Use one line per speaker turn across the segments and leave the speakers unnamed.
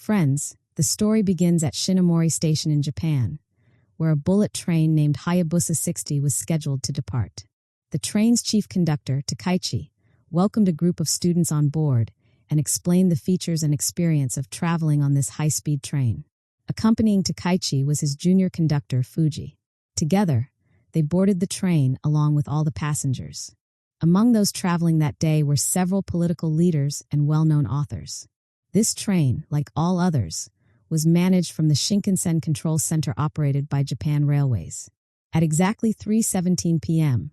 Friends, the story begins at Shinomori Station in Japan, where a bullet train named Hayabusa 60 was scheduled to depart. The train's chief conductor, Takaichi, welcomed a group of students on board and explained the features and experience of traveling on this high-speed train. Accompanying Takaichi was his junior conductor, Fuji. Together, they boarded the train along with all the passengers. Among those traveling that day were several political leaders and well-known authors. This train, like all others, was managed from the Shinkansen Control Center operated by Japan Railways. At exactly 3:17 p.m.,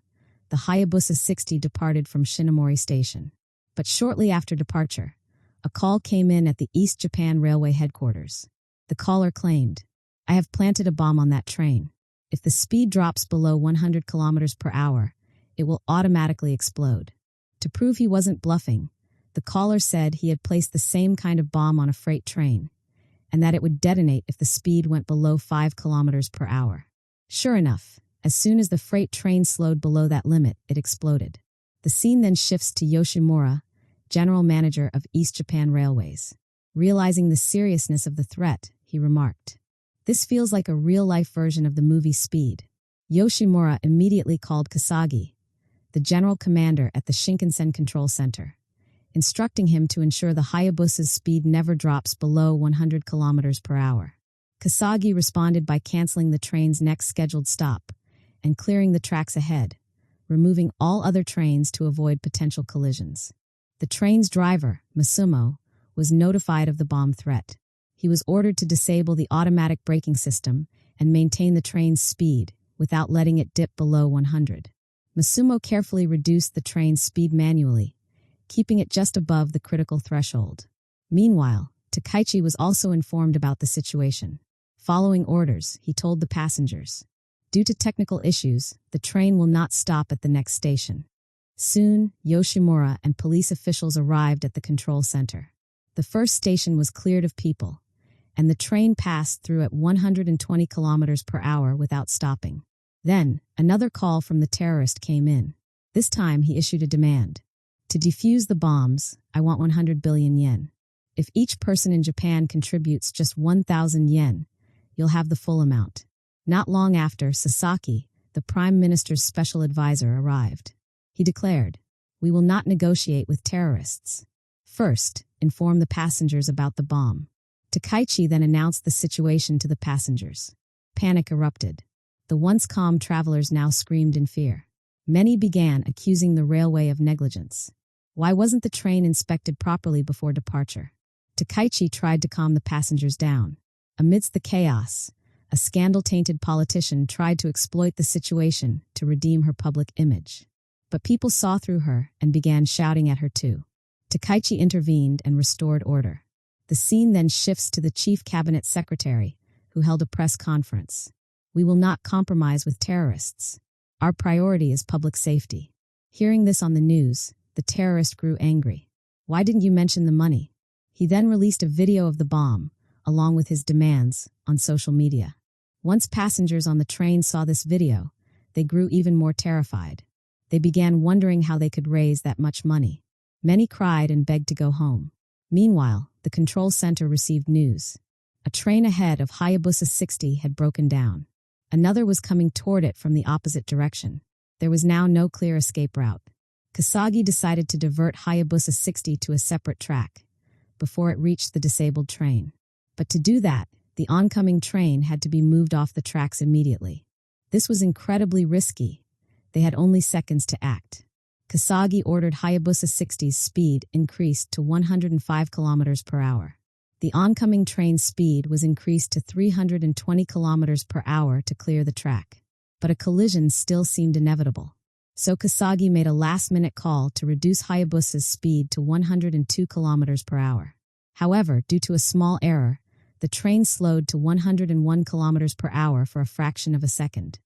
the Hayabusa 60 departed from Shinomori Station. But shortly after departure, a call came in at the East Japan Railway headquarters. The caller claimed, "I have planted a bomb on that train. If the speed drops below 100 kilometers per hour, it will automatically explode." To prove he wasn't bluffing, the caller said he had placed the same kind of bomb on a freight train, and that it would detonate if the speed went below 5 kilometers per hour. Sure enough, as soon as the freight train slowed below that limit, it exploded. The scene then shifts to Yoshimura, general manager of East Japan Railways. Realizing the seriousness of the threat, he remarked, "This feels like a real-life version of the movie Speed." Yoshimura immediately called Kasagi, the general commander at the Shinkansen Control Center, instructing him to ensure the Hayabusa's speed never drops below 100 kilometers per hour. Kasagi responded by canceling the train's next scheduled stop and clearing the tracks ahead, removing all other trains to avoid potential collisions. The train's driver, Masumo, was notified of the bomb threat. He was ordered to disable the automatic braking system and maintain the train's speed without letting it dip below 100. Masumo carefully reduced the train's speed manually, keeping it just above the critical threshold. Meanwhile, Takaichi was also informed about the situation. Following orders, he told the passengers, "Due to technical issues, the train will not stop at the next station." Soon, Yoshimura and police officials arrived at the control center. The first station was cleared of people, and the train passed through at 120 kilometers per hour without stopping. Then, another call from the terrorist came in. This time, he issued a demand. "To defuse the bombs, I want 100 billion yen. If each person in Japan contributes just 1,000 yen, you'll have the full amount." Not long after, Sasaki, the Prime Minister's special advisor, arrived. He declared, "We will not negotiate with terrorists. First, inform the passengers about the bomb." Takaichi then announced the situation to the passengers. Panic erupted. The once calm travelers now screamed in fear. Many began accusing the railway of negligence. Why wasn't the train inspected properly before departure? Takaichi tried to calm the passengers down. Amidst the chaos, a scandal-tainted politician tried to exploit the situation to redeem her public image. But people saw through her and began shouting at her too. Takaichi intervened and restored order. The scene then shifts to the chief cabinet secretary, who held a press conference. "We will not compromise with terrorists. Our priority is public safety." Hearing this on the news, the terrorist grew angry. "Why didn't you mention the money?" He then released a video of the bomb, along with his demands, on social media. Once passengers on the train saw this video, they grew even more terrified. They began wondering how they could raise that much money. Many cried and begged to go home. Meanwhile, the control center received news. A train ahead of Hayabusa 60 had broken down. Another was coming toward it from the opposite direction. There was now no clear escape route. Kasagi decided to divert Hayabusa 60 to a separate track before it reached the disabled train. But to do that, the oncoming train had to be moved off the tracks immediately. This was incredibly risky. They had only seconds to act. Kasagi ordered Hayabusa 60's speed increased to 105 kilometers per hour. The oncoming train's speed was increased to 320 kilometers per hour to clear the track. But a collision still seemed inevitable. So Kasagi made a last-minute call to reduce Hayabusa's speed to 102 kilometers per hour. However, due to a small error, the train slowed to 101 kilometers per hour for a fraction of a second.